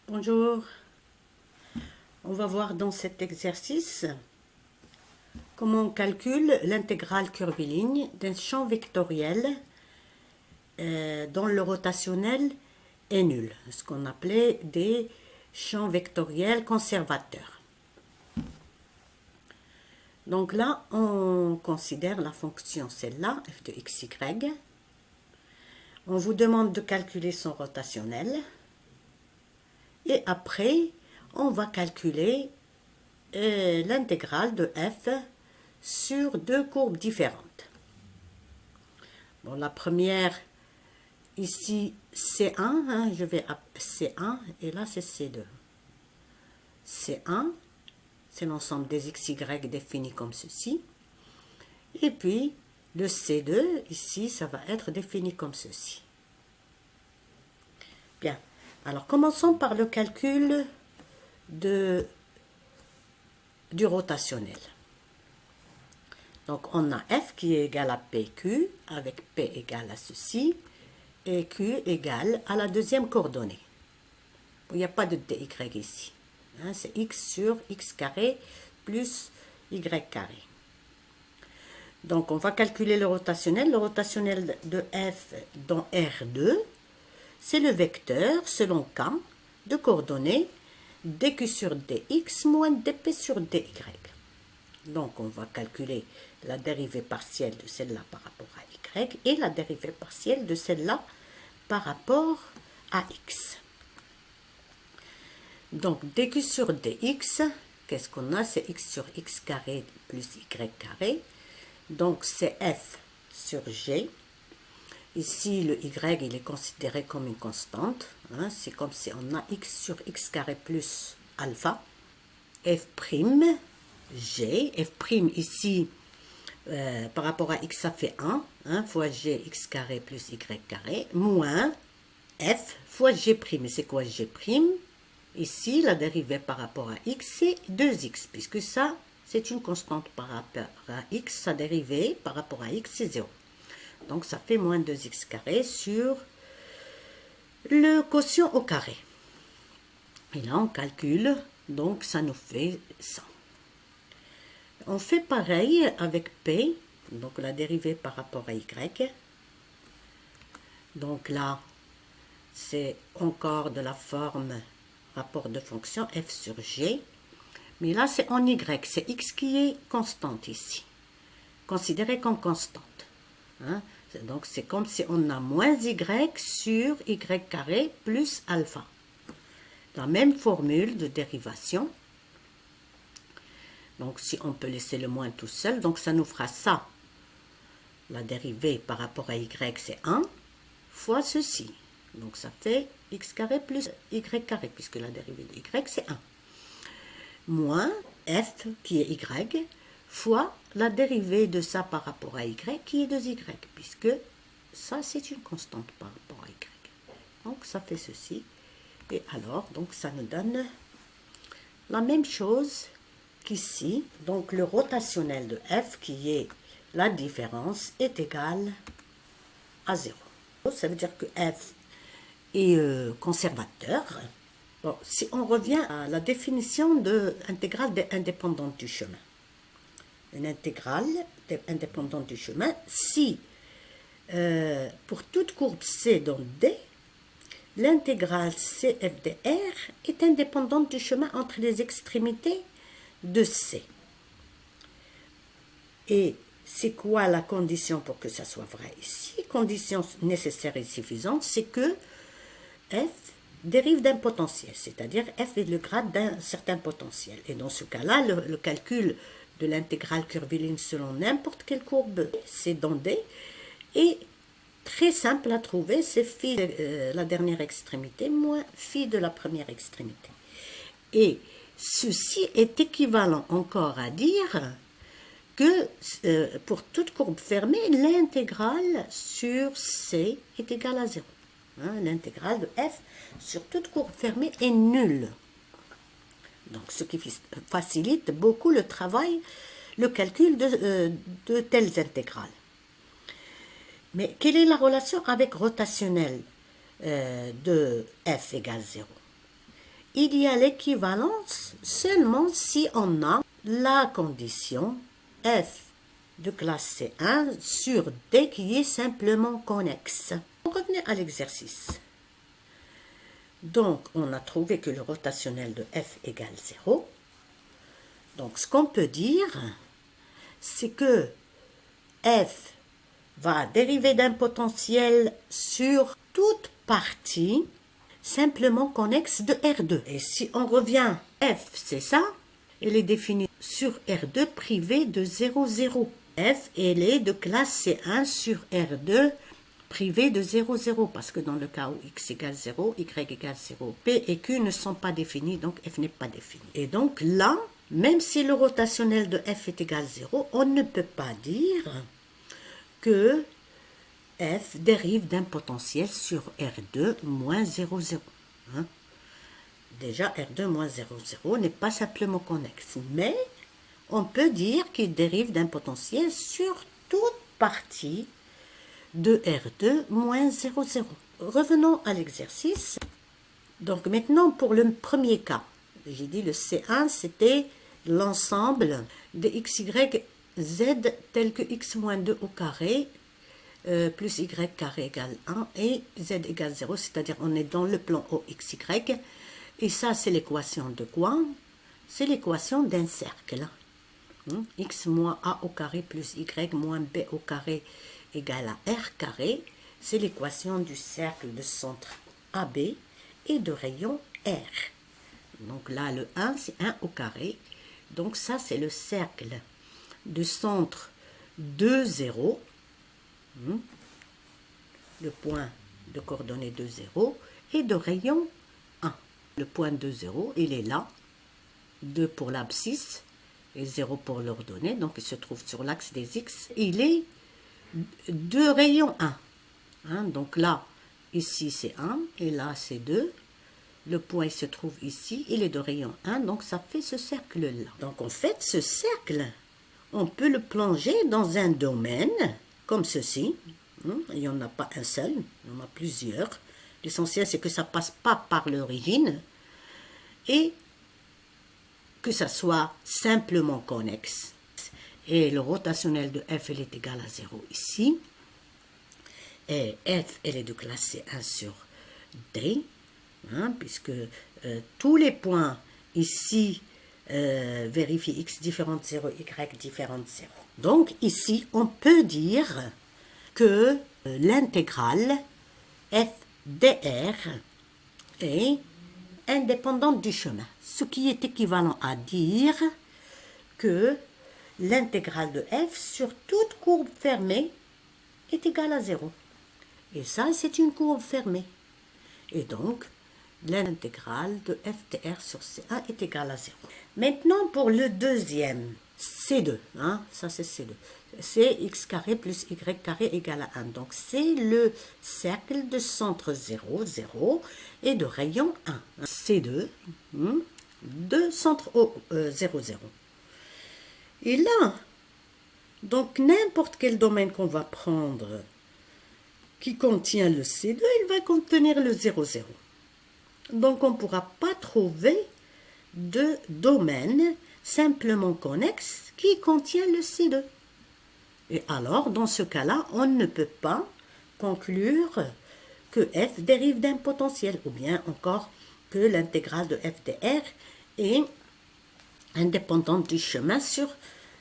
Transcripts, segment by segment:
Bonjour, on va voir dans cet exercice comment on calcule l'intégrale curviligne d'un champ vectoriel dont le rotationnel est nul, ce qu'on appelait des champs vectoriels conservateurs. Donc là, on considère la fonction celle-là, f de xy. On vous demande de calculer son rotationnel. Et après, on va calculer l'intégrale de f sur deux courbes différentes. Bon, la première, ici, C1, hein, je vais à C1, et là, c'est C2. C1, c'est l'ensemble des xy définis comme ceci. Et puis, le C2, ici, ça va être défini comme ceci. Bien. Alors, commençons par le calcul du rotationnel. Donc, on a f qui est égal à pq, avec p égal à ceci, et q égale à la deuxième coordonnée. Il n'y a pas de dy ici. Hein, c'est x sur x carré plus y carré. Donc, on va calculer le rotationnel. Le rotationnel de f dans R2, c'est le vecteur, selon K, de coordonnées dq sur dx moins dp sur dy. Donc, on va calculer la dérivée partielle de celle-là par rapport à y et la dérivée partielle de celle-là par rapport à x. Donc, dq sur dx, qu'est-ce qu'on a? C'est x sur x carré plus y carré. Donc, c'est f sur g. Ici, le y, il est considéré comme une constante. Hein, c'est comme si on a x sur x carré plus alpha. F', g. F' ici, par rapport à x, ça fait 1. Hein, fois g, x carré plus y carré. Moins f fois g'. Et c'est quoi g'? Ici, la dérivée par rapport à x, c'est 2x. Puisque ça, c'est une constante par rapport à x. Sa dérivée par rapport à x, c'est 0. Donc, ça fait moins 2x carré sur le quotient au carré. Et là, on calcule, donc ça nous fait ça. On fait pareil avec p, donc la dérivée par rapport à y. Donc là, c'est encore de la forme rapport de fonction f sur g. Mais là, c'est en y, c'est x qui est constante ici, considéré comme constante. Hein? Donc, c'est comme si on a moins y sur y carré plus alpha. La même formule de dérivation. Donc, si on peut laisser le moins tout seul, donc ça nous fera ça. La dérivée par rapport à y, c'est 1 fois ceci. Donc, ça fait x carré plus y carré, puisque la dérivée de y, c'est 1. Moins f, qui est y, fois la dérivée de ça par rapport à y, qui est 2y, puisque ça, c'est une constante par rapport à y. Donc, ça fait ceci. Et alors, donc, ça nous donne la même chose qu'ici. Donc, le rotationnel de f, qui est la différence, est égal à 0. Ça veut dire que f est conservateur. Bon, si on revient à la définition de l'intégrale indépendante du chemin. Une intégrale indépendante du chemin, si pour toute courbe C dans D, l'intégrale CF de R est indépendante du chemin entre les extrémités de C. Et c'est quoi la condition pour que ça soit vrai ici? Condition nécessaire et suffisante, c'est que F dérive d'un potentiel, c'est-à-dire f est le grade d'un certain potentiel. Et dans ce cas-là, le calcul de l'intégrale curviligne selon n'importe quelle courbe C dans D est très simple à trouver. C'est phi de la dernière extrémité moins phi de la première extrémité. Et ceci est équivalent encore à dire que pour toute courbe fermée, l'intégrale sur C est égale à 0. Hein, l'intégrale de f sur toute courbe fermée est nulle. Donc, ce qui facilite beaucoup le travail, le calcul de telles intégrales. Mais quelle est la relation avec rotationnel de f égale 0? il y a l'équivalence seulement si on a la condition f de classe C1 sur D qui est simplement connexe. On revient à l'exercice. Donc, on a trouvé que le rotationnel de f égale 0. Donc, ce qu'on peut dire, c'est que f va dériver d'un potentiel sur toute partie simplement connexe de R2. Et si on revient, f, c'est ça, elle est définie sur R2 privé de 0, 0. F, elle est de classe C1 sur R2 privé de 0, 0, parce que dans le cas où x égale 0, y égale 0, p et q ne sont pas définis, donc f n'est pas défini. Et donc là, même si le rotationnel de f est égal à 0, on ne peut pas dire que f dérive d'un potentiel sur R2 moins 0, 0. Hein? Déjà, R2 moins 0, 0 n'est pas simplement connexe, mais on peut dire qu'il dérive d'un potentiel sur toute partie de R2 moins 0, 0. Revenons à l'exercice. Donc maintenant, pour le premier cas, j'ai dit le C1, c'était l'ensemble de x, y, z tel que x moins 2 au carré plus y carré égale 1 et z égale 0, c'est-à-dire on est dans le plan OXY. Et ça, c'est l'équation de quoi? C'est l'équation d'un cercle. X moins a au carré plus y moins b au carré égale à r carré. C'est l'équation du cercle de centre AB et de rayon R. Donc là, le 1, c'est 1 au carré. Donc ça, c'est le cercle de centre 2, 0. Le point de coordonnées 2, 0 et de rayon 1. Le point 2, 0, il est là. 2 pour l'abscisse et 0 pour l'ordonnée. Donc, il se trouve sur l'axe des x. Il est de rayon 1. Hein, donc là, ici, c'est 1 et là, c'est 2. Le point il se trouve ici. Il est de rayon 1. Donc, ça fait ce cercle-là. Donc, en fait, ce cercle, on peut le plonger dans un domaine comme ceci. Il n'y en a pas un seul, il y en a plusieurs. L'essentiel, c'est que ça ne passe pas par l'origine et que ça soit simplement connexe. Et le rotationnel de f, elle est égal à 0 ici. Et f, elle est de classe C1 sur D, puisque tous les points ici vérifient x différent de 0, y différent de 0. Donc ici, on peut dire que l'intégrale f dr est indépendante du chemin, ce qui est équivalent à dire que l'intégrale de f sur toute courbe fermée est égale à 0. Et ça, c'est une courbe fermée. Et donc, l'intégrale de f dr sur C1 est égale à 0. Maintenant, pour le deuxième, C2, ça c'est C2. C'est x carré plus y carré égale à 1. Donc, c'est le cercle de centre 0, 0 et de rayon 1. C2, de centre 0, 0. Et là, donc n'importe quel domaine qu'on va prendre qui contient le C2, il va contenir le 0, 0. Donc, on ne pourra pas trouver de domaine simplement connexe qui contient le C2. Et alors, dans ce cas-là, on ne peut pas conclure que f dérive d'un potentiel, ou bien encore que l'intégrale de f de r est indépendante du chemin sur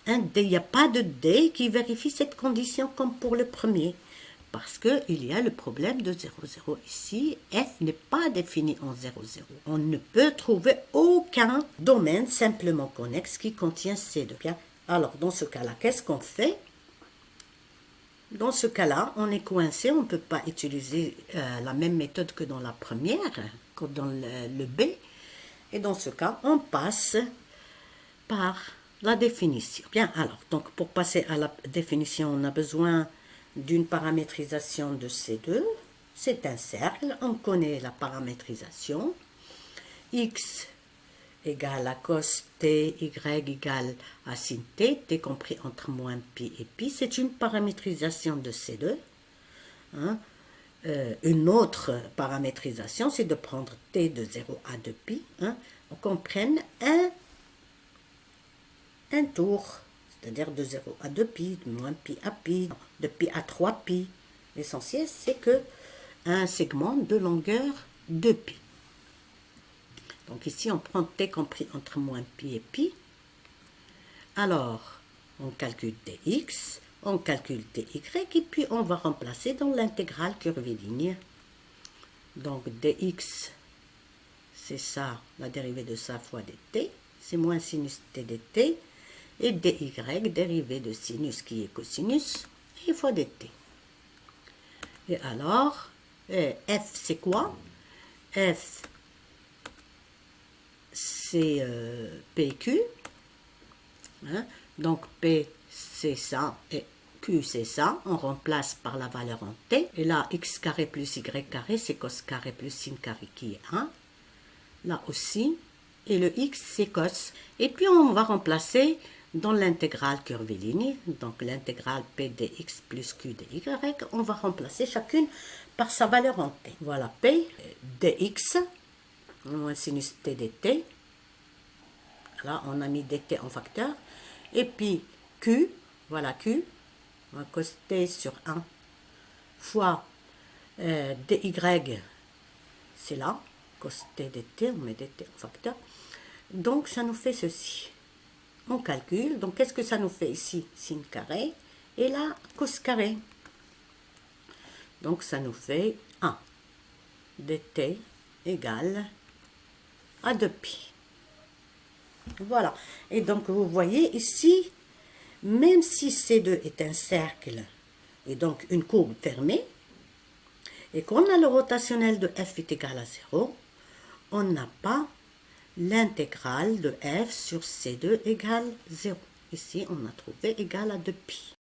un D. Il n'y a pas de D qui vérifie cette condition comme pour le premier, parce qu'il y a le problème de 0, 0 ici. F n'est pas défini en 0, 0. On ne peut trouver aucun domaine simplement connexe qui contient C2. Bien. Alors, dans ce cas-là, qu'est-ce qu'on fait? Dans ce cas-là, on est coincé, on ne peut pas utiliser la même méthode que dans la première, que dans le B. Et dans ce cas, on passe par la définition. Bien, alors, donc pour passer à la définition, on a besoin d'une paramétrisation de C2. C'est un cercle, on connaît la paramétrisation. X égale à cos t, y égale à sin t, t compris entre moins pi et pi. C'est une paramétrisation de C2. une autre paramétrisation, c'est de prendre t de 0 à 2pi, hein, qu'on prenne un tour, c'est-à-dire de 0 à 2pi, de moins pi à pi, de pi à 3pi. L'essentiel, c'est que un segment de longueur 2pi. Donc ici, on prend t compris entre moins pi et pi. Alors, on calcule dx, on calcule dy, et puis on va remplacer dans l'intégrale curviligne. Donc dx, c'est ça, la dérivée de ça fois dt, c'est moins sinus t dt, et dy, dérivée de sinus qui est cosinus, et fois dt. Et alors, f c'est quoi? F, c'est pq, hein? Donc P c'est ça et Q c'est ça, on remplace par la valeur en T, et là x carré plus y carré c'est cos carré plus sin carré qui est 1, là aussi, et le x c'est cos, et puis on va remplacer dans l'intégrale curviligne, donc l'intégrale P dx plus Q dy, on va remplacer chacune par sa valeur en T. Voilà, P dx, moins sinus T dt, là on a mis dt en facteur, et puis Q, voilà Q, on va cos t sur 1 fois dy, c'est là, cos t dt, on met dt en facteur. Donc ça nous fait ceci. On calcule, donc qu'est-ce que ça nous fait ici? Sin carré, et là, cos carré. Donc ça nous fait 1 dt égale à 2pi. Voilà. Et donc, vous voyez ici, même si C2 est un cercle, et donc une courbe fermée, et qu'on a le rotationnel de f est égal à 0, on n'a pas l'intégrale de f sur C2 égale 0. Ici, on a trouvé égal à 2pi.